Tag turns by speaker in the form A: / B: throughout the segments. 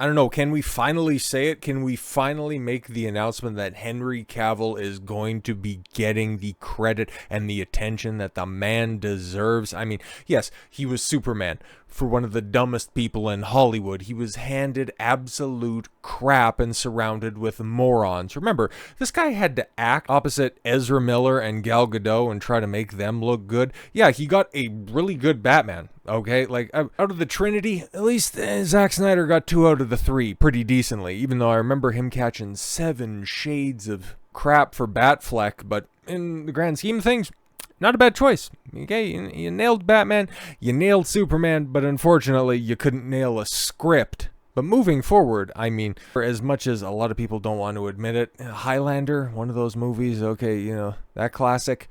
A: I don't know, can we finally say it? Can we finally make the announcement that Henry Cavill is going to be getting the credit and the attention that the man deserves? I mean, yes, he was Superman for one of the dumbest people in Hollywood. He was handed absolute crap and surrounded with morons. Remember, this guy had to act opposite Ezra Miller and Gal Gadot and try to make them look good. Yeah, he got a really good Batman. Okay, like out of the Trinity, at least Zack Snyder got 2 out of the 3 pretty decently, even though I remember him catching 7 shades of crap for Batfleck, but in the grand scheme of things, not a bad choice. Okay, you nailed Batman, you nailed Superman, but unfortunately you couldn't nail a script. But moving forward, I mean, for as much as a lot of people don't want to admit it, Highlander, one of those movies, okay, you know, that classic,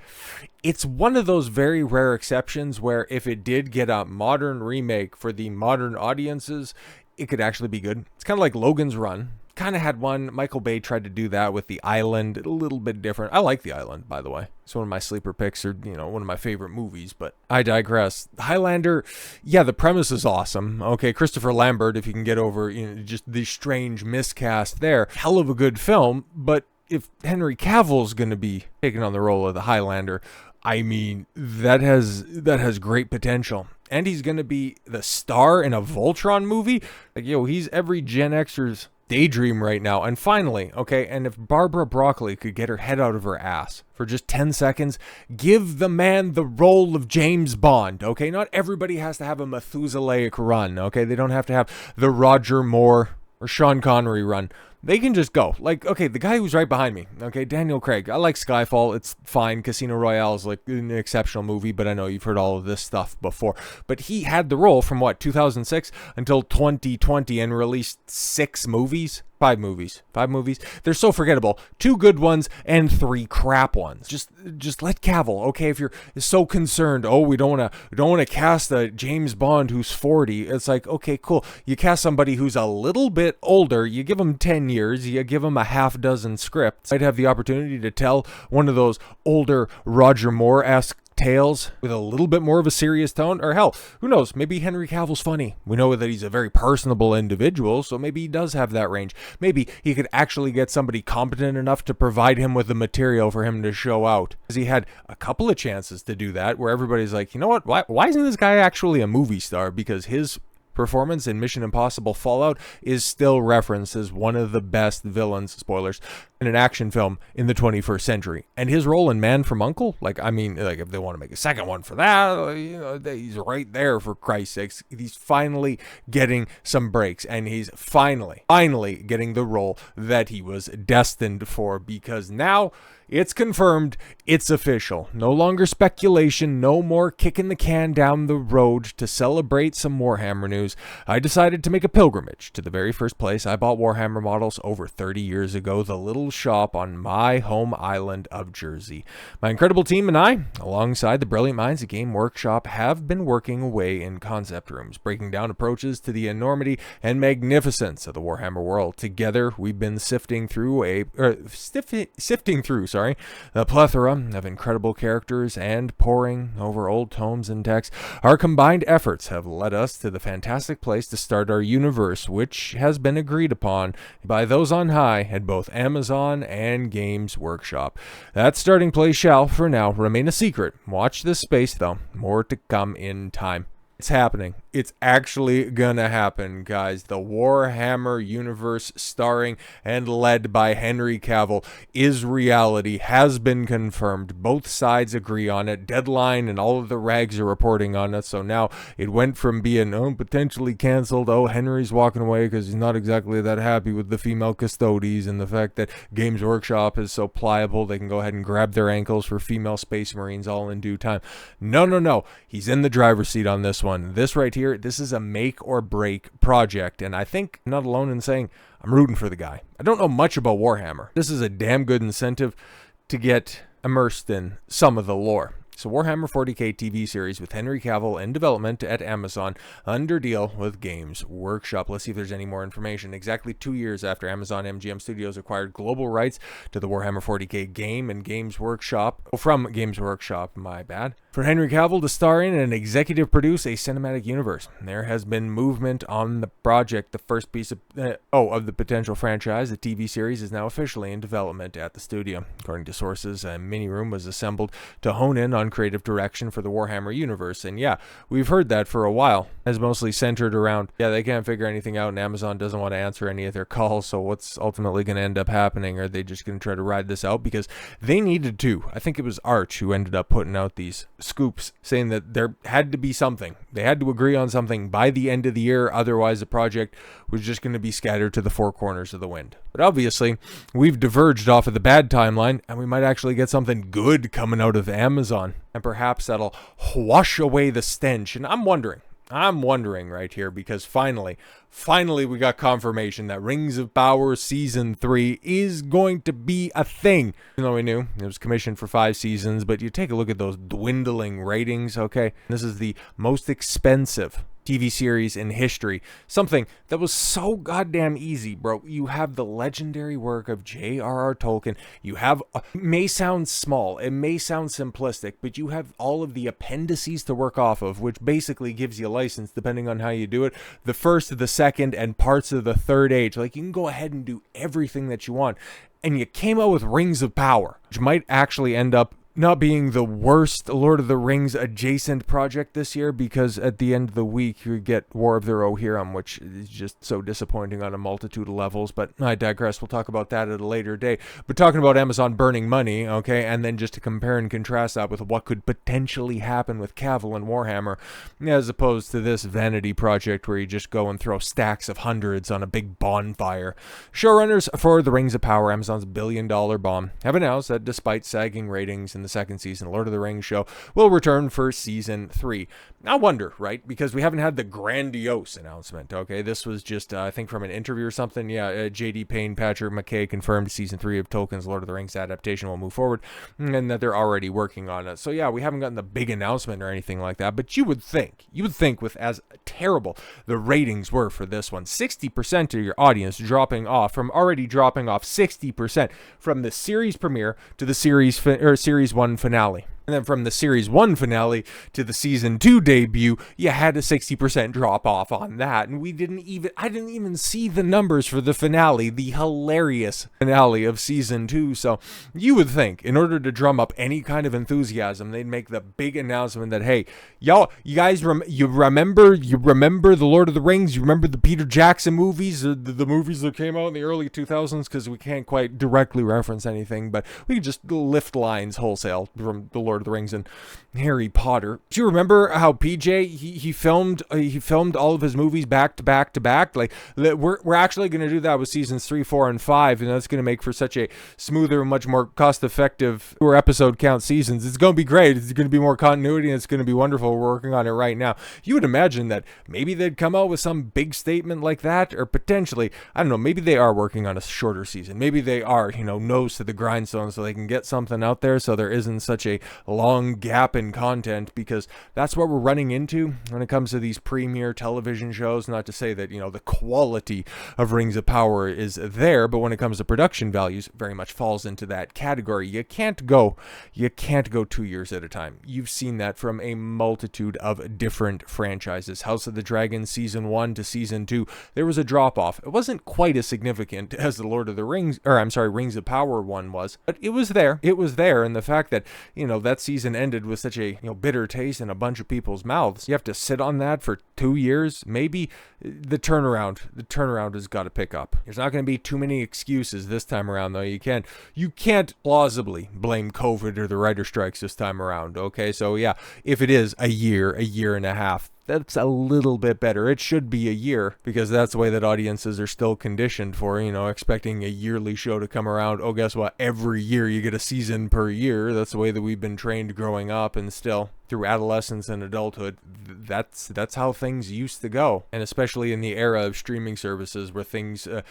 A: it's one of those very rare exceptions where if it did get a modern remake for the modern audiences, it could actually be good. It's kind of like Logan's Run. Kind of had one. Michael Bay tried to do that with The Island, a little bit different. I like The Island, by the way. It's one of my sleeper picks, or, you know, one of my favorite movies, but I digress. Highlander, yeah, the premise is awesome. Okay, Christopher Lambert, if you can get over, you know, just the strange miscast there. Hell of a good film, but if Henry Cavill's going to be taking on the role of the Highlander, I mean, that has great potential. And he's going to be the star in a Voltron movie. Like, yo, he's every Gen Xer's daydream right now. And finally, okay, and if Barbara Broccoli could get her head out of her ass for just 10 seconds, give the man the role of James Bond, okay? Not everybody has to have a Methuselaic run, okay? They don't have to have the Roger Moore or Sean Connery run. They can just go. Like, okay, the guy who's right behind me, okay, Daniel Craig. I like Skyfall. It's fine. Casino Royale is like an exceptional movie, but I know you've heard all of this stuff before. But he had the role from, 2006 until 2020 and released 6 movies? 5 movies. 5 movies. They're so forgettable. 2 good ones and 3 crap ones. Just let Cavill, okay? If you're so concerned, oh, we don't want to cast a James Bond who's 40. It's like, okay, cool. You cast somebody who's a little bit older. You give them 10 years. You give them a half dozen scripts. I'd have the opportunity to tell one of those older Roger Moore-esque tales with a little bit more of a serious tone, or hell, who knows, maybe Henry Cavill's funny. We know that he's a very personable individual, so maybe he does have that range. Maybe he could actually get somebody competent enough to provide him with the material for him to show out. Because he had a couple of chances to do that where everybody's like, you know what, why isn't this guy actually a movie star? Because his performance in Mission Impossible Fallout is still referenced as one of the best villains, spoilers, in an action film in the 21st century. And his role in Man from U.N.C.L.E., like, I mean, like, if they want to make a second one for that, you know, he's right there, for Christ's sakes. He's finally getting some breaks, and he's finally getting the role that he was destined for, because now it's confirmed, it's official. No longer speculation, no more kicking the can down the road. To celebrate some Warhammer news, I decided to make a pilgrimage to the very first place I bought Warhammer models over 30 years ago, the little shop on my home island of Jersey. My incredible team and I, alongside the brilliant minds at Game Workshop, have been working away in concept rooms, breaking down approaches to the enormity and magnificence of the Warhammer world. Together, we've been sifting through the plethora of incredible characters and poring over old tomes and texts. Our combined efforts have led us to the fantastic place to start our universe, which has been agreed upon by those on high at both Amazon and Games Workshop. That starting place shall, for now, remain a secret. Watch this space, though. More to come in time. It's happening. It's actually gonna happen, guys. The Warhammer universe, starring and led by Henry Cavill, is reality, has been confirmed. Both sides agree on it. Deadline and all of the rags are reporting on it. So now it went from being, potentially canceled. Oh, Henry's walking away because he's not exactly that happy with the female custodies and the fact that Games Workshop is so pliable they can go ahead and grab their ankles for female space marines all in due time. No. He's in the driver's seat on this one. This right here, this is a make or break project, and I think I'm not alone in saying I'm rooting for the guy. I don't know much about Warhammer. This is a damn good incentive to get immersed in some of the lore. So Warhammer 40k TV series with Henry Cavill in development at Amazon under deal with Games Workshop. Let's see if there's any more information. Exactly 2 years after Amazon MGM Studios acquired global rights to the Warhammer 40k game and Games Workshop, from Games Workshop, my bad. for Henry Cavill to star in and executive produce a cinematic universe. There has been movement on the project. The first piece of the potential franchise, the TV series, is now officially in development at the studio. According to sources, a mini room was assembled to hone in on creative direction for the Warhammer universe. And yeah, we've heard that for a while. It's mostly centered around, they can't figure anything out and Amazon doesn't want to answer any of their calls, so what's ultimately going to end up happening? Are they just going to try to ride this out? Because they needed to. I think it was Arch who ended up putting out these scoops saying that there had to be something. They had to agree on something by the end of the year, otherwise the project was just going to be scattered to the four corners of the wind. But obviously, we've diverged off of the bad timeline, and we might actually get something good coming out of Amazon. And perhaps that'll wash away the stench. And I'm wondering right here, because finally we got confirmation that Rings of Power Season 3 is going to be a thing. Even though we knew it was commissioned for 5 seasons, but you take a look at those dwindling ratings, okay? This is the most expensive TV series in history. Something that was so goddamn easy, bro. You have the legendary work of J.R.R. Tolkien. You have, it may sound small, it may sound simplistic, but you have all of the appendices to work off of, which basically gives you a license, depending on how you do it, the first, the second, and parts of the third age. Like, you can go ahead and do everything that you want. And you came out with Rings of Power, which might actually end up not being the worst Lord of the Rings adjacent project this year, because at the end of the week you get War of the Rohirrim, which is just so disappointing on a multitude of levels, but I digress. We'll talk about that at a later day. But talking about Amazon burning money, okay, and then just to compare and contrast that with what could potentially happen with Cavill and Warhammer, as opposed to this vanity project where you just go and throw stacks of hundreds on a big bonfire. Showrunners for the Rings of Power, Amazon's billion-dollar bomb, have announced that despite sagging ratings in the second season, Lord of the Rings show will return for season 3. I wonder, right? Because we haven't had the grandiose announcement, okay? This was just, I think, from an interview or something. Yeah, J.D. Payne, Patrick McKay confirmed season 3 of Tolkien's Lord of the Rings adaptation will move forward, and that they're already working on it. So yeah, we haven't gotten the big announcement or anything like that, but you would think with as terrible the ratings were for this one, 60% of your audience dropping off 60% from the series premiere to the series 1 finale. And then from the Series 1 finale to the Season 2 debut, you had a 60% drop off on that. And I didn't even see the numbers for the finale, the hilarious finale of Season 2. So you would think, in order to drum up any kind of enthusiasm, they'd make the big announcement that, hey, you guys remember the Lord of the Rings? You remember the Peter Jackson movies, the movies that came out in the early 2000s? Because we can't quite directly reference anything, but we could just lift lines wholesale from the Lord of the Rings and Harry Potter. Do you remember how PJ he filmed all of his movies back to back to back? Like, we're actually going to do that with seasons 3, 4, and 5, and that's going to make for such a smoother, much more cost-effective episode count seasons. It's going to be great. It's going to be more continuity, and it's going to be wonderful. We're working on it right now. You would imagine that maybe they'd come out with some big statement like that, or potentially, I don't know, maybe they are working on a shorter season. Maybe they are, nose to the grindstone so they can get something out there so there isn't such a long gap in content, because that's what we're running into when it comes to these premier television shows. Not to say that, the quality of Rings of Power is there, but when it comes to production values, very much falls into that category. You can't go 2 years at a time. You've seen that from a multitude of different franchises. House of the Dragon Season 1 to Season 2, there was a drop-off. It wasn't quite as significant as the Lord of the Rings, Rings of Power one was, but it was there. It was there, and the fact that, that season ended with such a bitter taste in a bunch of people's mouths, you have to sit on that for 2 years. Maybe the turnaround has got to pick up. There's not going to be too many excuses this time around, though. You can't plausibly blame COVID or the writer strikes this time around. Okay, so yeah, if it is a year and a half, that's a little bit better. It should be a year, because that's the way that audiences are still conditioned for, expecting a yearly show to come around. Oh, guess what? Every year you get a season per year. That's the way that we've been trained growing up, and still through adolescence and adulthood, that's how things used to go. And especially in the era of streaming services where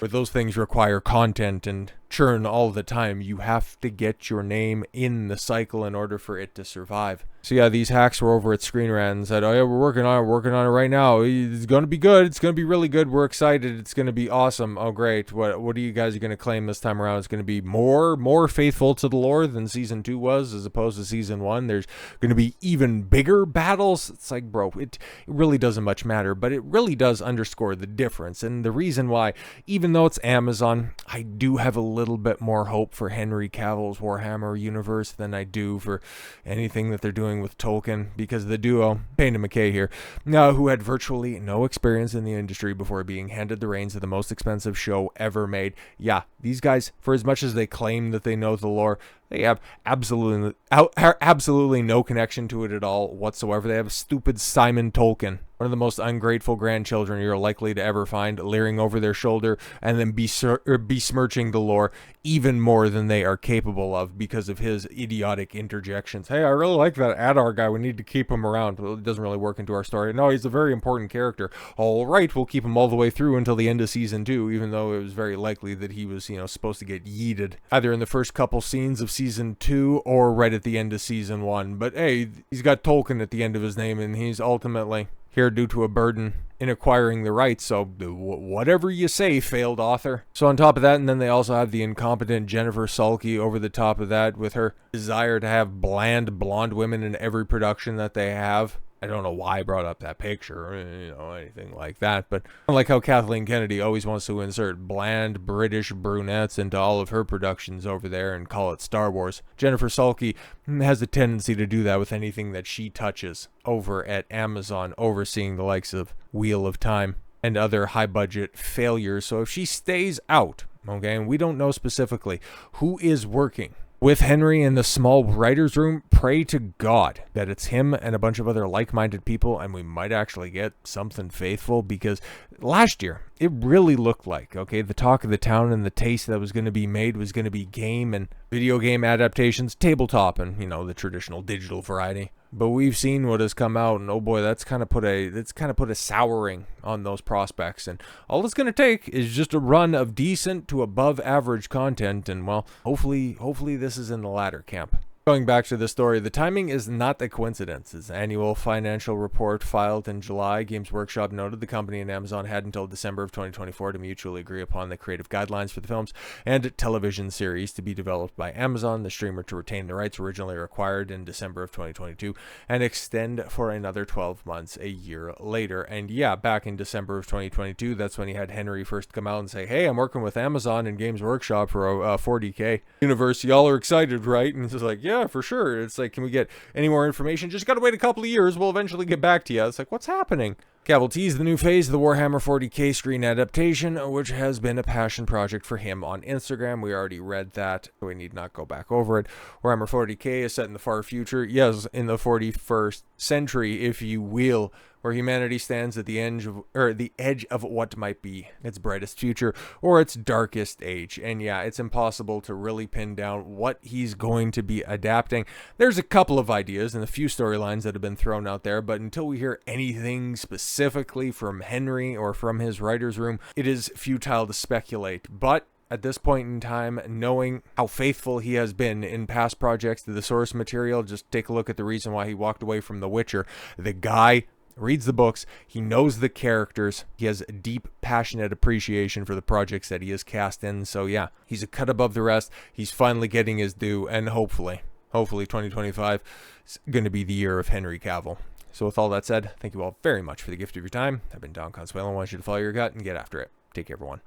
A: those things require content and churn all the time, you have to get your name in the cycle in order for it to survive. So yeah, these hacks were over at Screen Rant and said, oh yeah, we're working on it right now. It's going to be good. It's going to be really good. We're excited. It's going to be awesome. Oh great. What are you guys going to claim this time around? It's going to be more faithful to the lore than Season 2 was, as opposed to Season 1. There's going to be even even bigger battles. It's like, bro, it really doesn't much matter, but it really does underscore the difference. And the reason why, even though it's Amazon, I do have a little bit more hope for Henry Cavill's Warhammer universe than I do for anything that they're doing with Tolkien, because the duo, Payne and McKay here, who had virtually no experience in the industry before being handed the reins of the most expensive show ever made. Yeah, these guys, for as much as they claim that they know the lore, they have absolutely no connection to it at all whatsoever. They have stupid Simon Tolkien, one of the most ungrateful grandchildren you're likely to ever find, leering over their shoulder and then besmirching the lore even more than they are capable of because of his idiotic interjections. Hey, I really like that Adar guy. We need to keep him around. Well, it doesn't really work into our story. No, he's a very important character. All right, we'll keep him all the way through until the end of season 2, even though it was very likely that he was, supposed to get yeeted either in the first couple scenes of season 2 or right at the end of season 1. But hey, he's got Tolkien at the end of his name, and he's ultimately here due to a burden in acquiring the rights, so whatever you say, failed author. So on top of that, and then they also have the incompetent Jennifer Sulky over the top of that with her desire to have bland blonde women in every production that they have. I don't know why I brought up that picture or anything like that, but unlike how Kathleen Kennedy always wants to insert bland British brunettes into all of her productions over there and call it Star Wars, Jennifer Sulky has a tendency to do that with anything that she touches over at Amazon, overseeing the likes of Wheel of Time and other high-budget failures. So if she stays out, okay, and we don't know specifically who is working with Henry in the small writer's room, pray to God that it's him and a bunch of other like-minded people, and we might actually get something faithful, because last year, it really looked like, okay, the talk of the town and the taste that was going to be made was going to be game and video game adaptations, tabletop, and, the traditional digital variety. But we've seen what has come out, and oh boy, that's kind of put a souring on those prospects. And all it's going to take is just a run of decent to above average content, and well, hopefully this is in the latter camp. Going back to the story, the timing is not a coincidence. Its annual financial report filed in July, Games Workshop noted the company and Amazon had until December of 2024 to mutually agree upon the creative guidelines for the films and television series to be developed by Amazon, the streamer to retain the rights originally acquired in December of 2022 and extend for another 12 months a year later. And yeah, back in December of 2022, that's when he had Henry first come out and say, hey, I'm working with Amazon and Games Workshop for a 40K universe. Y'all are excited, right? And it's just like, yeah, for sure. It's like, can we get any more information? Just gotta wait a couple of years. We'll eventually get back to you. It's like, what's happening? Cavill teased the new phase of the Warhammer 40K screen adaptation, which has been a passion project for him on Instagram. We already read that, so we need not go back over it. Warhammer 40K is set in the far future, yes, in the 41st century, if you will, where humanity stands at the edge of what might be its brightest future or its darkest age. And yeah, it's impossible to really pin down what he's going to be adapting. There's a couple of ideas and a few storylines that have been thrown out there, but until we hear anything specifically from Henry or from his writer's room, it is futile to speculate. But at this point in time, knowing how faithful he has been in past projects to the source material, just take a look at the reason why he walked away from The Witcher. The guy reads the books, he knows the characters, he has a deep, passionate appreciation for the projects that he is cast in. So yeah, he's a cut above the rest. He's finally getting his due, and hopefully 2025 is going to be the year of Henry Cavill. So with all that said, thank you all very much for the gift of your time. I've been Don Consuelo. I want you to follow your gut and get after it. Take care, everyone.